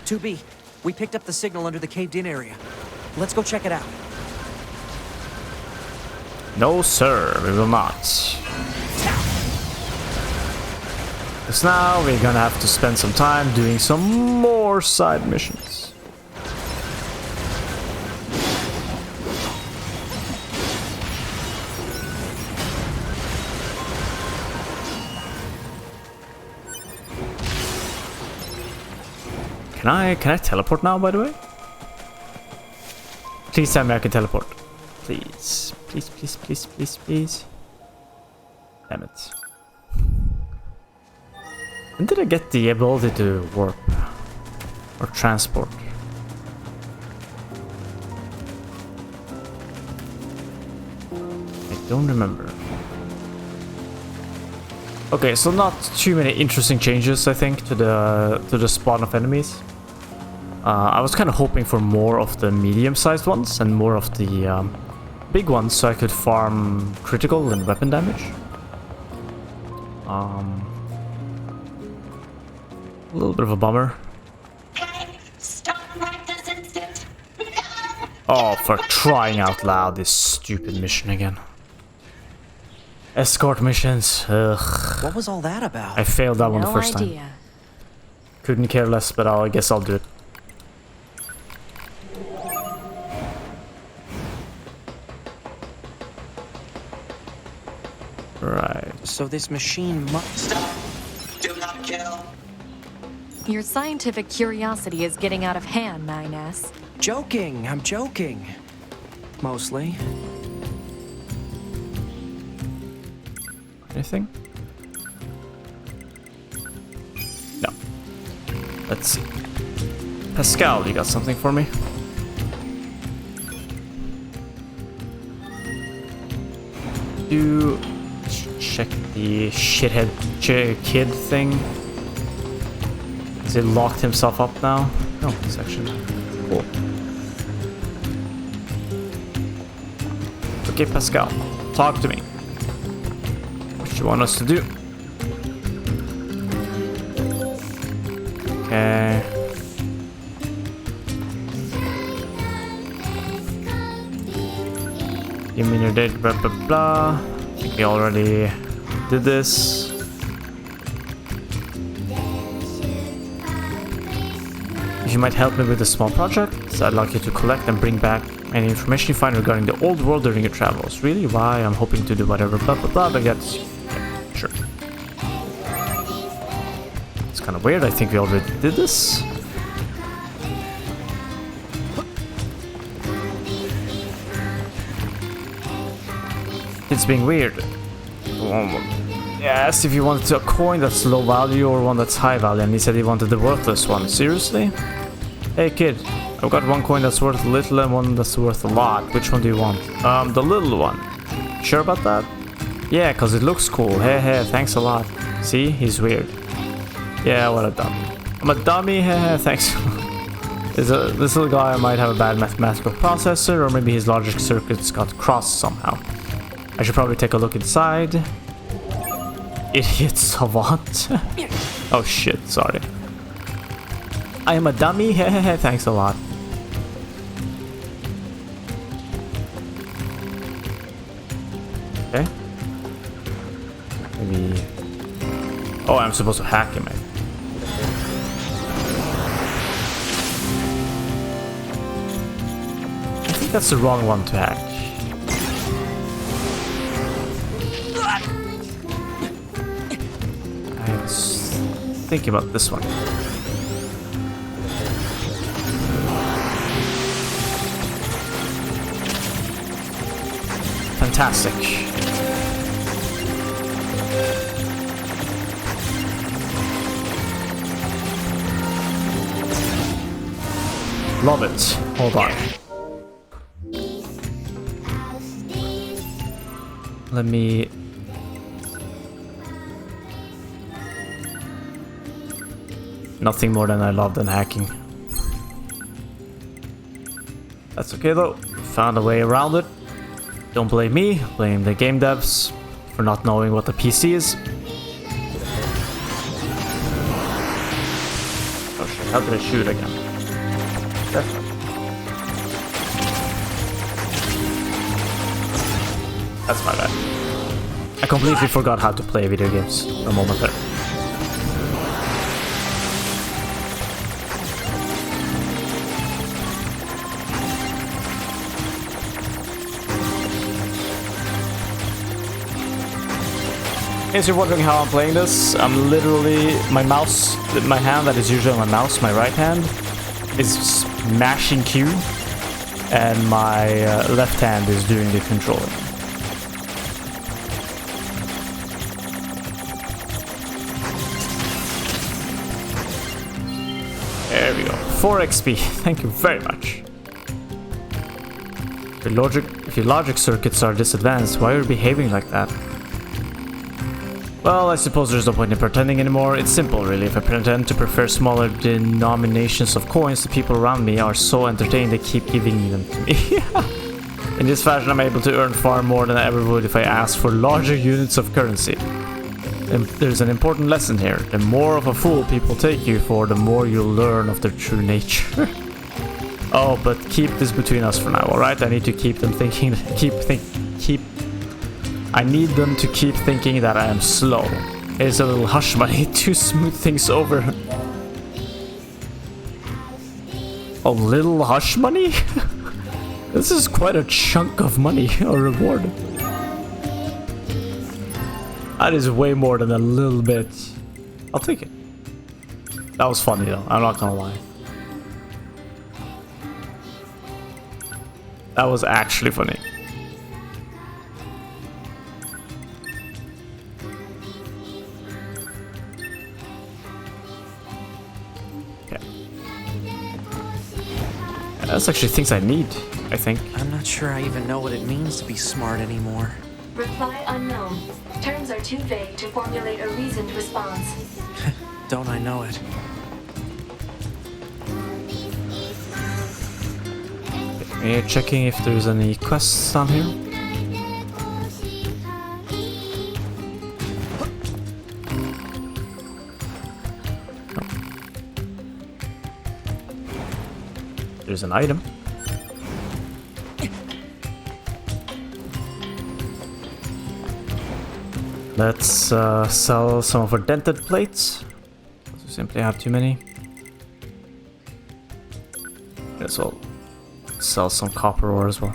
2B, we picked up the signal under the caved-in area. Let's go check it out. No, sir, we will not. Because now we're gonna have to spend some time doing some more side missions. Can I teleport now, by the way? Please tell me I can teleport. Please. Please, please, please, please, please. Damn it. When did I get the ability to warp? Or transport? I don't remember. Okay, so not too many interesting changes, I think, to the spawn of enemies. I was kind of hoping for more of the medium-sized ones and more of the big ones so I could farm critical and weapon damage. A little bit of a bummer. Oh, for crying out loud, this stupid mission again. Escort missions, ugh. What was all that about? I failed that one the first time. Couldn't care less, but I guess I'll do it. Right. So this machine must... Stop! Do not kill! Your scientific curiosity is getting out of hand, NieR. Joking, I'm joking. Mostly. Anything? No. Let's see. Pascal, you got something for me? Do check the shithead kid thing. Has he locked himself up now? No, it's actually cool. Okay, Pascal, talk to me. What you want us to do? Okay. Give me your date, blah blah blah. I think we already did this. If you might help me with a small project, I'd like you to collect and bring back any information you find regarding the old world during your travels. Really? Why? I'm hoping to do whatever, blah blah blah, but that's... yeah, sure. It's kind of weird, I think we already did this. It's being weird. Yeah, asked if you wanted a coin that's low value or one that's high value, and he said he wanted the worthless one. Seriously? Hey kid, I've got one coin that's worth little and one that's worth a lot. Which one do you want? The little one. Sure about that? Yeah, cause it looks cool. Hey, thanks a lot. See? He's weird. Yeah, what a dummy. I'm a dummy? Hey, thanks. This little guy might have a bad mathematical processor, or maybe his logic circuits got crossed somehow. I should probably take a look inside. Idiot savant. Oh shit, sorry. I am a dummy? Hehehe, thanks a lot. Okay. Maybe... oh, I'm supposed to hack him, I think that's the wrong one to hack. I was thinking about this one. Fantastic. Love it. Hold on. Let me... nothing more than I love than hacking. That's okay though. Found a way around it. Don't blame me, blame the game devs for not knowing what the PC is. Oh shit, how did I shoot again? That's my bad. I completely forgot how to play video games for a moment there. In case you're wondering how I'm playing this, I'm literally, my mouse, my hand that is usually on my mouse, my right hand, is mashing Q, and my left hand is doing the controlling. There we go. 4 XP. Thank you very much. If your logic circuits are disadvantaged, why are you behaving like that? Well, I suppose there's no point in pretending anymore. It's simple, really. If I pretend to prefer smaller denominations of coins, the people around me are so entertained they keep giving them to me. In this fashion, I'm able to earn far more than I ever would if I asked for larger units of currency. And there's an important lesson here. The more of a fool people take you for, the more you'll learn of their true nature. Oh, but keep this between us for now, alright? I need to keep them thinking... I need them to keep thinking that I am slow. It's a little hush money to smooth things over. A little hush money? This is quite a chunk of money, a reward. That is way more than a little bit. I'll take it. That was funny though, I'm not gonna lie. That was actually funny. That's actually things I need, I think. I'm not sure I even know what it means to be smart anymore. Reply unknown. Terms are too vague to formulate a reasoned response. Don't I know it? We're checking if there's any quests on here. There's an item. Let's sell some of our dented plates. We simply have too many. Guess we'll sell some copper ore as well.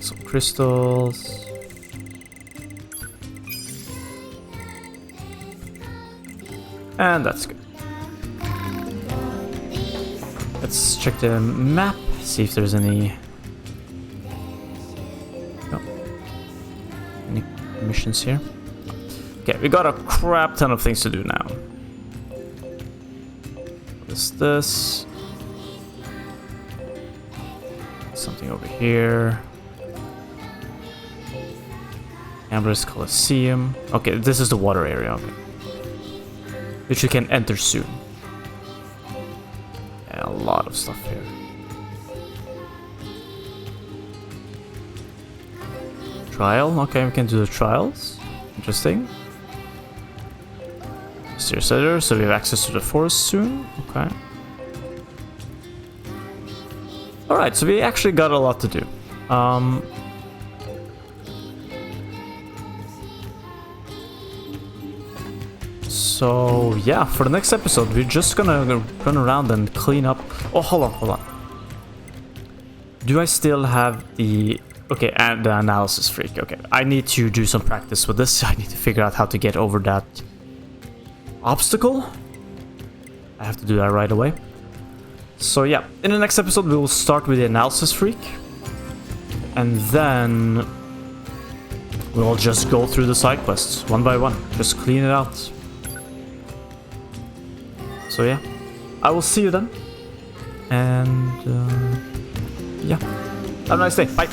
Some crystals. And that's good. Let's check the map, see if there's any... No. Any missions here? Okay, we got a crap ton of things to do now. What is this? Something over here. Amber's Coliseum. Okay, this is the water area, okay. Which you can enter soon. Yeah, a lot of stuff here. Trial, okay, we can do the trials. Interesting. Mysterious editor, so we have access to the forest soon. Okay. Alright, so we actually got a lot to do. So yeah, for the next episode, we're just gonna run around and clean up. Oh, hold on. Do I still have the... Okay, and the analysis freak. Okay, I need to do some practice with this. I need to figure out how to get over that obstacle. I have to do that right away. So yeah, in the next episode, we will start with the analysis freak. And then we'll just go through the side quests one by one. Just clean it out. So yeah, I will see you then. And yeah, have a nice day. Bye.